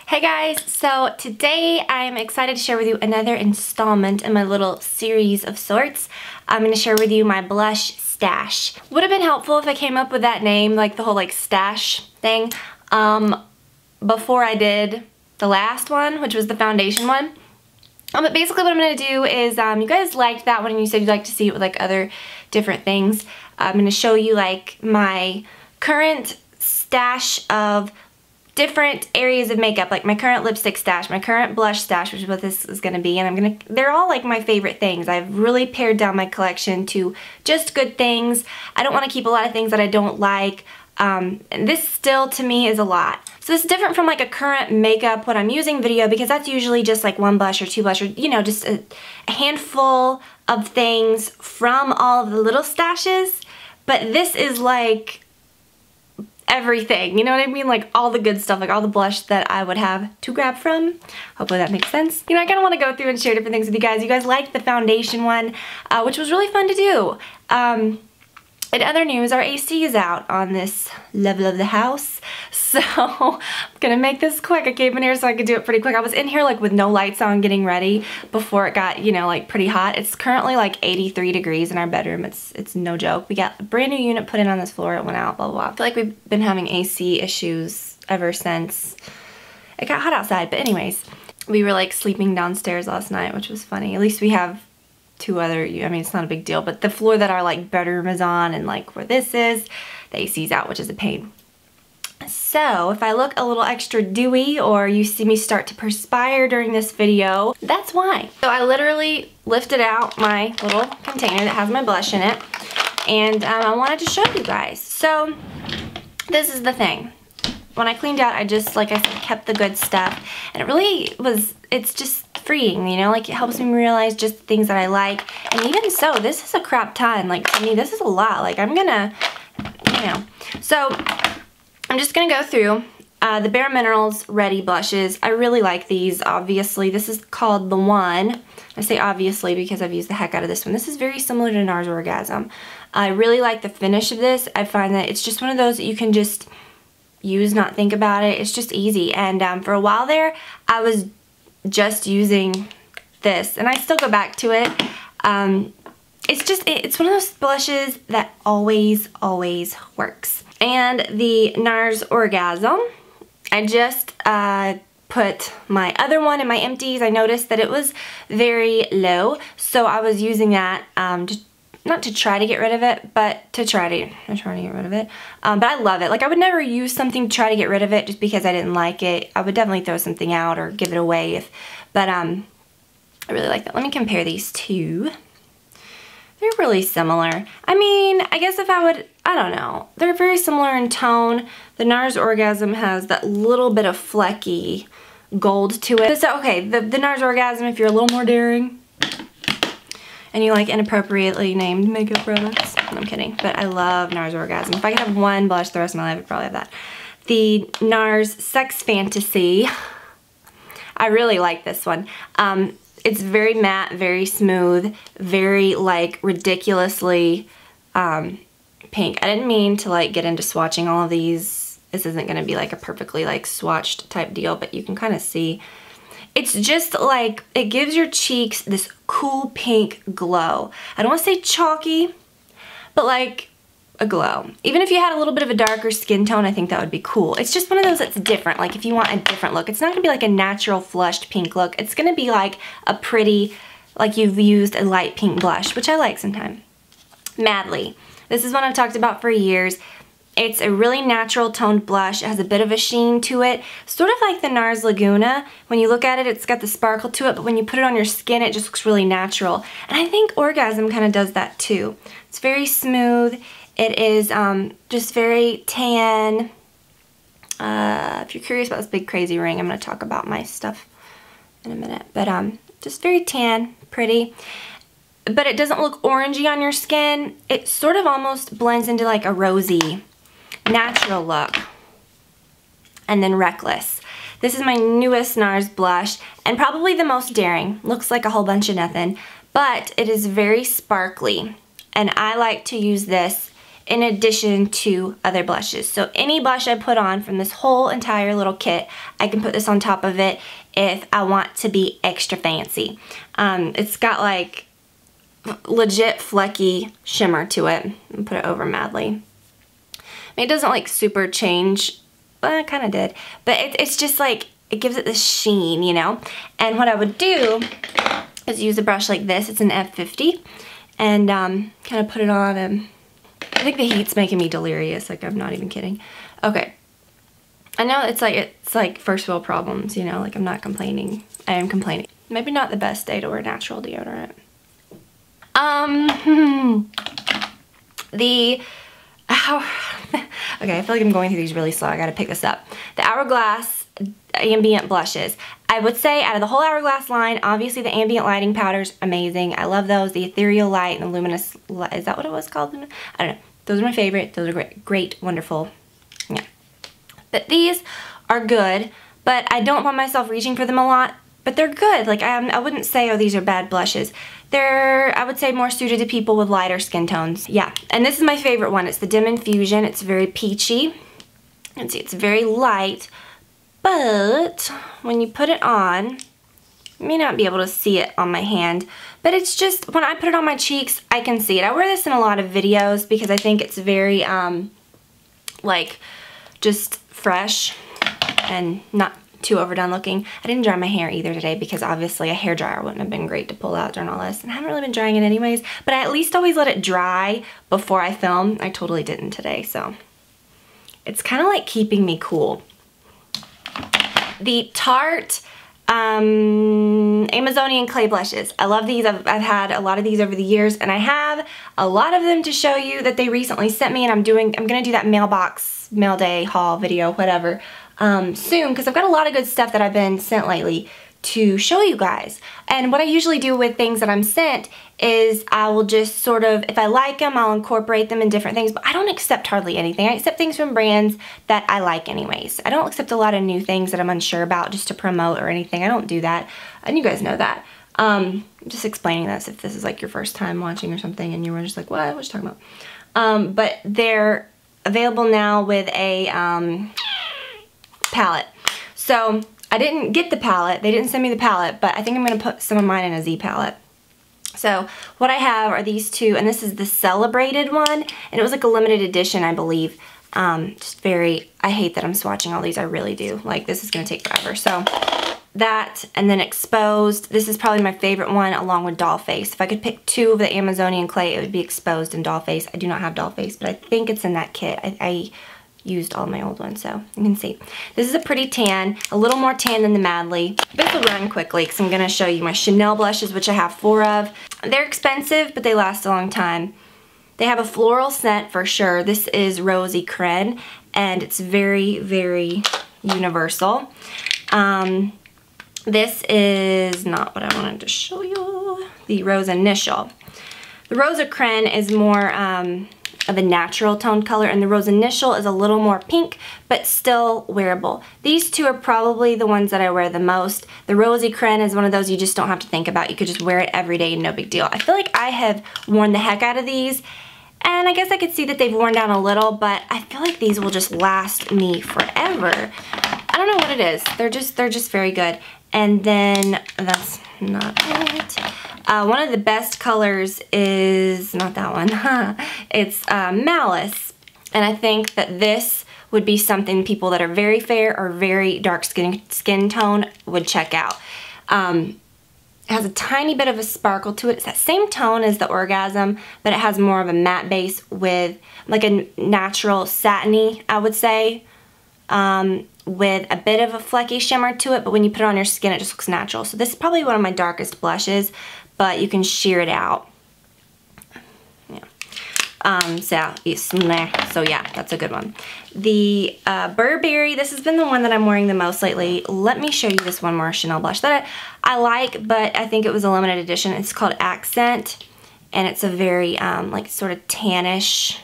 Hey guys, so today I'm excited to share with you another installment in my little series of sorts. I'm going to share with you my blush stash. Would have been helpful if I came up with that name, like the whole like stash thing, before I did the last one, which was the foundation one. But basically what I'm going to do is, you guys liked that one and you said you'd like to see it with like other different things. I'm going to show you like my current stash of different areas of makeup, like my current lipstick stash, my current blush stash, which is what this is going to be, and they're all like my favorite things. I've really pared down my collection to just good things. I don't want to keep a lot of things that I don't like, and this still to me is a lot. So this is different from like a current makeup when I'm using video, because that's usually just like one blush or two blush or, you know, just a handful of things from all of the little stashes, but this is like everything, you know what I mean? Like all the good stuff, like all the blush that I would have to grab from. Hopefully that makes sense. You know, I kind of want to go through and share different things with you guys. You guys liked the foundation one, which was really fun to do. In other news, our AC is out on this level of the house, so I'm gonna make this quick. I came in here so I could do it pretty quick. I was in here like with no lights on getting ready before it got, you know, like pretty hot. It's currently like 83 degrees in our bedroom. It's no joke. We got a brand new unit put in on this floor. It went out, blah, blah, blah. I feel like we've been having AC issues ever since it got hot outside. But anyways, we were like sleeping downstairs last night, which was funny. At least we have two other, I mean, it's not a big deal, but the floor that our like bedroom is on and like where this is, the AC's out, which is a pain. So if I look a little extra dewy or you see me start to perspire during this video, that's why. So I literally lifted out my little container that has my blush in it, and I wanted to show you guys. So this is the thing. When I cleaned out, I just, like I said, kept the good stuff, and it really was, it's just freeing, you know, like it helps me realize just things that I like. And even so, this is a crap ton. Like to me, this is a lot. Like I'm gonna, you know, so I'm just gonna go through the Bare Minerals Ready blushes. I really like these, obviously. This is called The One. I say obviously because I've used the heck out of this one. This is very similar to NARS Orgasm. I really like the finish of this. I find that it's just one of those that you can just use, not think about it. It's just easy. And for a while there, I was just using this, and I still go back to it. It's one of those blushes that always works. And the NARS Orgasm, I just put my other one in my empties. I noticed that it was very low, so I was using that not to try to get rid of it, but to try to get rid of it. But I love it. Like I would never use something to try to get rid of it just because I didn't like it. I would definitely throw something out or give it away but I really like that. Let me compare these two. They're really similar. I mean, I guess if I don't know. They're very similar in tone. The NARS Orgasm has that little bit of flecky gold to it. So, okay, the NARS Orgasm, if you're a little more daring and you like inappropriately named makeup products. No, I'm kidding. But I love NARS Orgasm. If I could have one blush the rest of my life, I'd probably have that. The NARS Sex Fantasy. I really like this one. It's very matte, very smooth, very like ridiculously pink. I didn't mean to like get into swatching all of these. This isn't going to be like a perfectly like swatched type deal, but you can kind of see. It's just like, it gives your cheeks this cool pink glow. I don't want to say chalky, but like a glow. Even if you had a little bit of a darker skin tone, I think that would be cool. It's just one of those that's different. Like if you want a different look, it's not going to be like a natural flushed pink look. It's going to be like a pretty, like you've used a light pink blush, which I like sometimes. Madly. This is one I've talked about for years. It's a really natural toned blush. It has a bit of a sheen to it. Sort of like the NARS Laguna. When you look at it, it's got the sparkle to it, but when you put it on your skin, it just looks really natural. And I think Orgasm kind of does that too. It's very smooth. It is just very tan. If you're curious about this big crazy ring, I'm going to talk about my stuff in a minute. But just very tan, pretty. But it doesn't look orangey on your skin. It sort of almost blends into like a rosy, natural look. And then Reckless. This is my newest NARS blush and probably the most daring. Looks like a whole bunch of nothing, but it is very sparkly. And I like to use this in addition to other blushes. So any blush I put on from this whole entire little kit, I can put this on top of it if I want to be extra fancy. It's got like legit flecky shimmer to it. And put it over Madly. I mean, it doesn't like super change, but it kind of did. But it's just like, it gives it this sheen, you know? And what I would do is use a brush like this. It's an F50. And kind of put it on, and I think the heat's making me delirious, like I'm not even kidding. Okay. I know it's like first world problems, you know, like I'm not complaining. I am complaining. Maybe not the best day to wear natural deodorant. Okay, I feel like I'm going through these really slow. I gotta pick this up. The Hourglass ambient blushes. I would say out of the whole Hourglass line, obviously the ambient lighting powder's amazing. I love those. The ethereal light and the luminous light, is that what it was called? I don't know. Those are my favorite. Those are great, wonderful. Yeah. But these are good, but I don't find myself reaching for them a lot, but they're good. Like I wouldn't say, oh, these are bad blushes. They're, I would say, more suited to people with lighter skin tones. Yeah, and this is my favorite one. It's the Dim Infusion. It's very peachy. You can see it's very light, but when you put it on, you may not be able to see it on my hand, but it's just, when I put it on my cheeks, I can see it. I wear this in a lot of videos because I think it's very, like, just fresh and not too overdone looking. I didn't dry my hair either today because obviously a hairdryer wouldn't have been great to pull out during all this, and I haven't really been drying it anyways, but I at least always let it dry before I film. I totally didn't today, so it's kind of like keeping me cool. The Tarte Amazonian clay blushes. I love these. I've had a lot of these over the years, and I have a lot of them to show you that they recently sent me, and I'm gonna do that mail day haul video, whatever, soon, because I've got a lot of good stuff that I've been sent lately to show you guys. And what I usually do with things that I'm sent is I will just sort of, if I like them, I'll incorporate them in different things, but I don't accept hardly anything. I accept things from brands that I like anyways. I don't accept a lot of new things that I'm unsure about just to promote or anything. I don't do that, and you guys know that. I'm just explaining this if this is like your first time watching or something and you were just like, what you talking about? But they're available now with a palette. So I didn't get the palette. They didn't send me the palette, but I think I'm going to put some of mine in a Z palette. So what I have are these two, and this is the Celebrated one, and it was like a limited edition, I believe. Just very, I hate that I'm swatching all these. I really do. Like, this is going to take forever. So that, and then Exposed. This is probably my favorite one, along with Dollface. If I could pick two of the Amazonian clay, it would be Exposed and Dollface. I do not have Dollface, but I think it's in that kit. I used all my old ones, so you can see. This is a pretty tan, a little more tan than the Madly. This will run quickly because I'm going to show you my Chanel blushes, which I have 4 of. They're expensive, but they last a long time. They have a floral scent for sure. This is Rosy Creme, and it's very, very universal. This is not what I wanted to show you. The Rose Initial. The Rosy Creme is more of a natural toned color, and the Rose Initial is a little more pink, but still wearable. These two are probably the ones that I wear the most. The Rosy Creme is one of those you just don't have to think about. You could just wear it every day, no big deal. I feel like I have worn the heck out of these, and I guess I could see that they've worn down a little, but I feel like these will just last me forever. I don't know what it is. They're just very good. And then, that's not it. One of the best colors is, not that one, it's Malice. And I think that this would be something people that are very fair or very dark skin tone would check out. It has a tiny bit of a sparkle to it. It's that same tone as the Orgasm, but it has more of a matte base with like a natural satiny, I would say, with a bit of a flecky shimmer to it, but when you put it on your skin, it just looks natural. So this is probably one of my darkest blushes, but you can sheer it out. Yeah. So yeah, that's a good one. The Burberry, this has been the one that I'm wearing the most lately. Let me show you this one more Chanel blush that I like, but I think it was a limited edition. It's called Accent, and it's a very like sort of tannish,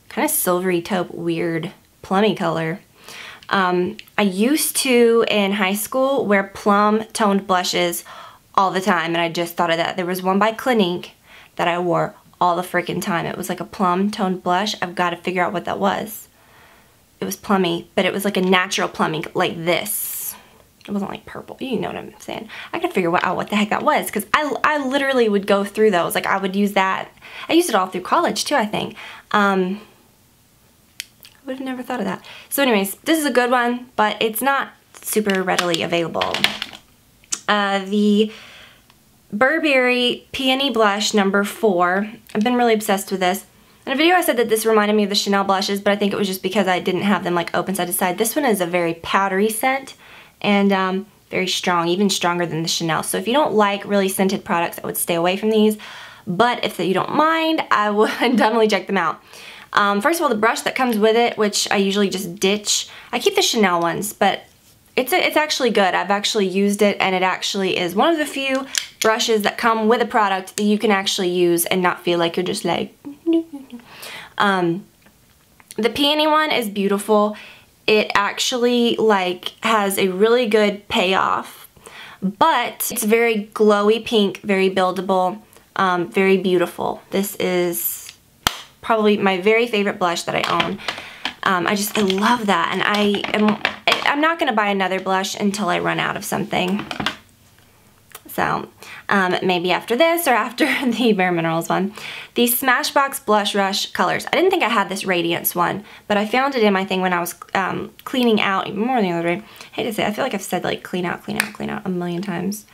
kind of silvery taupe, weird plummy color. I used to, in high school, wear plum toned blushes all the time, and I just thought of that. There was one by Clinique that I wore all the freaking time. It was like a plum toned blush. I've got to figure out what that was. It was plummy, but it was like a natural plumbing, like this. It wasn't like purple. You know what I'm saying. I gotta figure out what the heck that was, because I literally would go through those. Like, I would use that. I used it all through college too, I think. I would have never thought of that. So anyways, this is a good one, but it's not super readily available. The Burberry Peony Blush number 4. I've been really obsessed with this. In a video I said that this reminded me of the Chanel blushes, but I think it was just because I didn't have them like open side to side. This one is a very powdery scent and very strong, even stronger than the Chanel. So if you don't like really scented products, I would stay away from these. But if you don't mind, I would definitely check them out. First of all, the brush that comes with it, which I usually just ditch. I keep the Chanel ones, but it's actually good. I've actually used it, and it actually is one of the few brushes that come with a product that you can actually use and not feel like you're just like... The peony one is beautiful. It actually like has a really good payoff, but it's very glowy pink, very buildable, very beautiful. This is probably my very favorite blush that I own. I love that, and I'm not gonna buy another blush until I run out of something. So maybe after this or after the Bare Minerals one. The Smashbox Blush Rush colors. I didn't think I had this Radiance one, but I found it in my thing when I was cleaning out, even more than the other day. I hate to say, I feel like I've said like clean out a million times.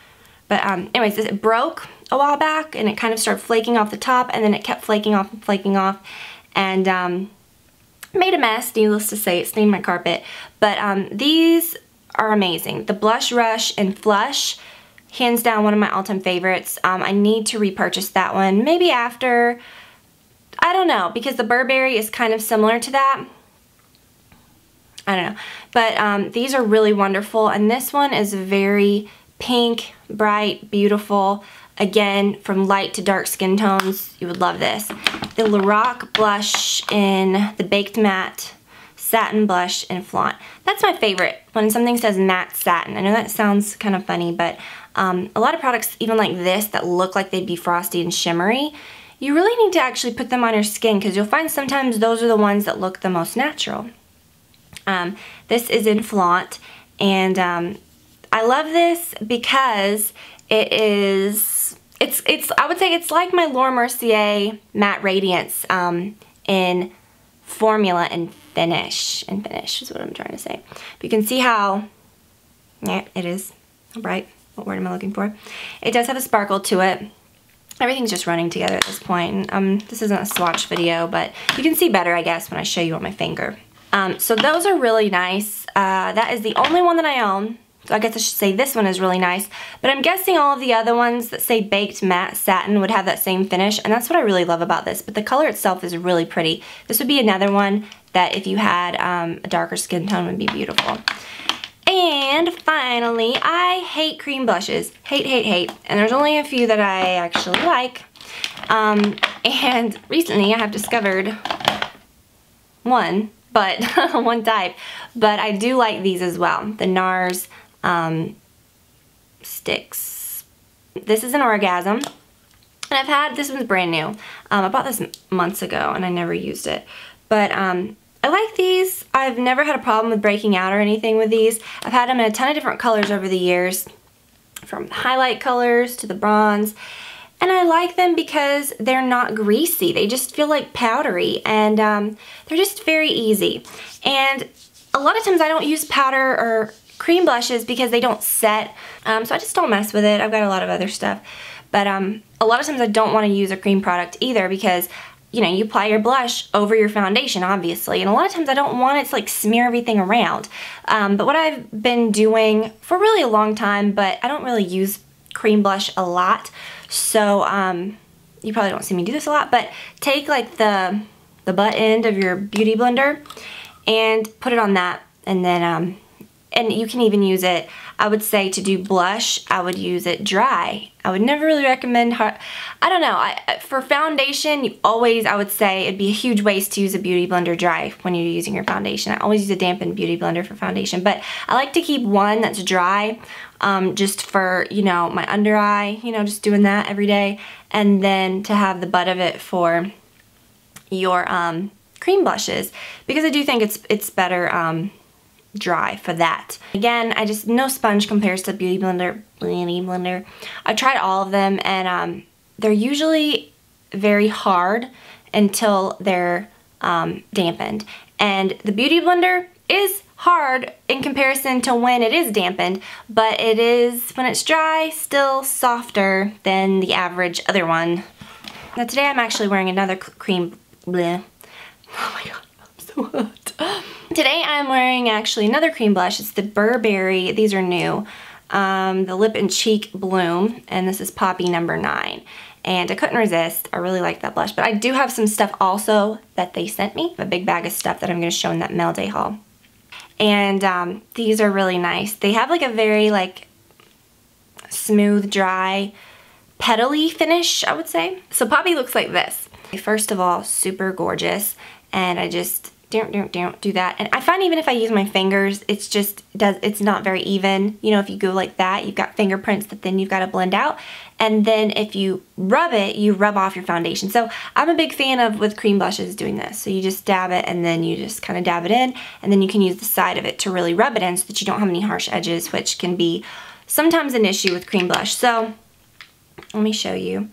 But anyways, it broke a while back, and it kind of started flaking off the top, and then it kept flaking off, and made a mess, needless to say. It stained my carpet. But these are amazing. The Blush Rush and Flush, hands down one of my all-time favorites. I need to repurchase that one, maybe after, I don't know, because the Burberry is kind of similar to that. I don't know. But these are really wonderful, and this one is very pink, bright, beautiful. Again, from light to dark skin tones, you would love this. The Lorac Blush in the Baked Matte Satin Blush in Flaunt. That's my favorite, when something says matte satin. I know that sounds kind of funny, but a lot of products, even like this, that look like they'd be frosty and shimmery, you really need to actually put them on your skin, because you'll find sometimes those are the ones that look the most natural. This is in Flaunt, and I love this because it is, I would say it's like my Laura Mercier Matte Radiance in formula and finish. And finish is what I'm trying to say. But you can see how, yeah, it is bright. What word am I looking for? It does have a sparkle to it. Everything's just running together at this point. This isn't a swatch video, but you can see better, I guess, when I show you on my finger. So those are really nice. That is the only one that I own. So I guess I should say this one is really nice. But I'm guessing all of the other ones that say Baked Matte Satin would have that same finish, and that's what I really love about this. But the color itself is really pretty. This would be another one that if you had a darker skin tone would be beautiful. And finally, I hate cream blushes. Hate, hate, hate. And there's only a few that I actually like. And recently I have discovered one, but one type. But I do like these as well. The NARS sticks. This is an Orgasm. And I've had, this one's brand new. I bought this months ago and I never used it. But I like these. I've never had a problem with breaking out or anything with these. I've had them in a ton of different colors over the years, from highlight colors to the bronze. And I like them because they're not greasy. They just feel like powdery, and they're just very easy. And a lot of times I don't use powder or cream blushes because they don't set, so I just don't mess with it. I've got a lot of other stuff. But a lot of times I don't want to use a cream product either because, you know, you apply your blush over your foundation, obviously, and a lot of times I don't want it to like smear everything around. But what I've been doing for really a long time, but I don't really use cream blush a lot, so you probably don't see me do this a lot, but take like the butt end of your beauty blender and put it on that, and then and you can even use it, I would say to do blush, I would use it dry. I would never really recommend hard. I don't know, for foundation, I would say it'd be a huge waste to use a beauty blender dry when you're using your foundation. I always use a dampened beauty blender for foundation, but I like to keep one that's dry, just for, you know, my under eye, you know, just doing that every day, and then to have the butt of it for your cream blushes, because I do think it's better dry for that. Again, no sponge compares to beauty blender. I've tried all of them, and they're usually very hard until they're dampened. And the beauty blender is hard in comparison to when it is dampened, but it is, when it's dry, still softer than the average other one. Now today I'm actually wearing another cream bleh. Oh my god, I'm so hot. Today I'm wearing actually another cream blush. It's the Burberry, these are new, the Lip and Cheek Bloom, and this is Poppy number 9. And I couldn't resist, I really like that blush, but I do have some stuff also that they sent me, a big bag of stuff that I'm going to show in that mail day haul. And these are really nice. They have like a very like smooth, dry, petally finish, I would say. So Poppy looks like this. First of all, super gorgeous, and I just don't do that. And I find even if I use my fingers, it's not very even. You know, if you go like that, you've got fingerprints that then you've got to blend out. And then if you rub it, you rub off your foundation. So I'm a big fan of, with cream blushes, doing this. So you just dab it, and then you just kind of dab it in, and then you can use the side of it to really rub it in so that you don't have any harsh edges, which can be sometimes an issue with cream blush. So let me show you.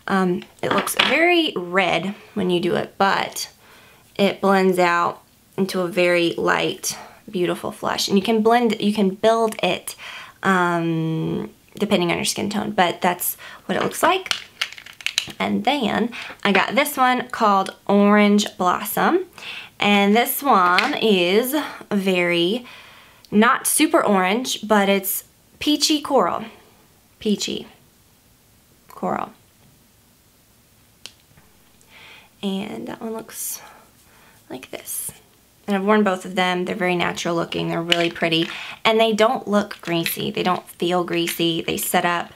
It looks very red when you do it, but it blends out into a very light, beautiful flush. And you can build it depending on your skin tone, but that's what it looks like. And then I got this one called Orange Blossom, and this one is very, not super orange, but it's peachy coral. Peachy coral. And that one looks like this. And I've worn both of them. They're very natural looking. They're really pretty. And they don't look greasy. They don't feel greasy. They set up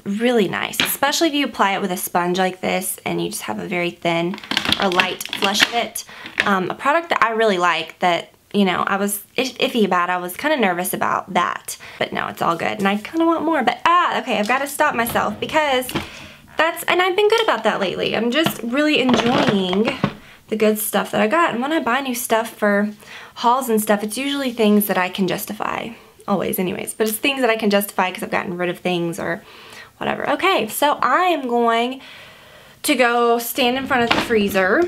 really nice, especially if you apply it with a sponge like this and you just have a very thin or light flush of it. A product that I really like that, you know, I was iffy about. I was kind of nervous about that. But no, it's all good. And I kind of want more. But okay, I've got to stop myself because and I've been good about that lately. I'm just really enjoying the good stuff that I got. And when I buy new stuff for hauls and stuff, it's usually things that I can justify. Always anyways. But it's things that I can justify because I've gotten rid of things or whatever. Okay, so I am going to go stand in front of the freezer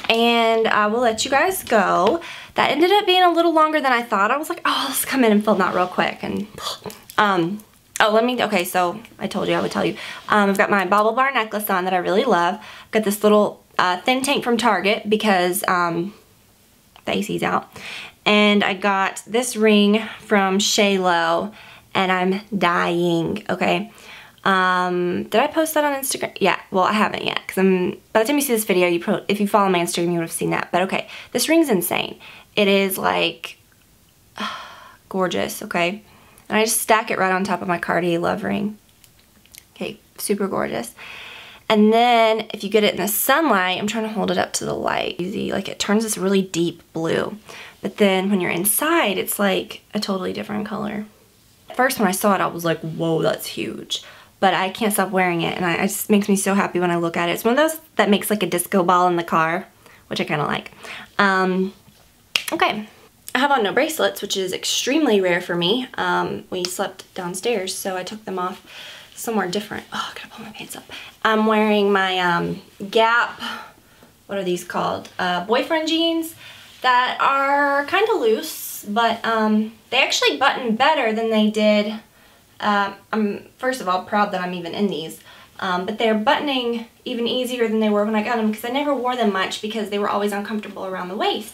and I will let you guys go. That ended up being a little longer than I thought. I was like, oh, let's come in and film that real quick. And okay, so I told you I would tell you. I've got my bauble bar necklace on that I really love. I've got this little thin tank from Target because the AC's out. And I got this ring from Shaylo, and I'm dying, okay? Did I post that on Instagram? Yeah, well, I haven't yet, because by the time you see this video, if you follow my Instagram, you would have seen that. But okay, this ring's insane. It is like gorgeous, okay? And I just stack it right on top of my Cartier Love ring. Okay, super gorgeous. And then if you get it in the sunlight, I'm trying to hold it up to the light. Easy, like it turns this really deep blue. But then when you're inside, it's like a totally different color. At first when I saw it, I was like, whoa, that's huge. But I can't stop wearing it, and it just makes me so happy when I look at it. It's one of those that makes like a disco ball in the car, which I kind of like. Okay. I have on no bracelets, which is extremely rare for me. We slept downstairs, so I took them off somewhere different. Oh, I gotta pull my pants up. I'm wearing my Gap, what are these called? Boyfriend jeans that are kind of loose, but they actually button better than they did. I'm, first of all, proud that I'm even in these. But they're buttoning even easier than they were when I got them because I never wore them much because they were always uncomfortable around the waist.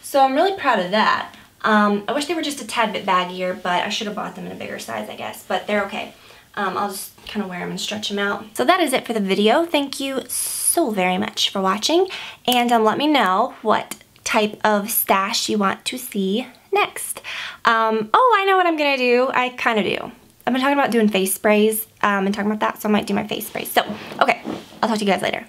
So I'm really proud of that. I wish they were just a tad bit baggier, but I should have bought them in a bigger size, I guess. But they're okay. I'll just kind of wear them and stretch them out. So that is it for the video. Thank you so very much for watching. And let me know what type of stash you want to see next. Oh, I know what I'm gonna do. I kind of do. I've been talking about doing face sprays and talking about that, so I might do my face sprays. So, okay, I'll talk to you guys later.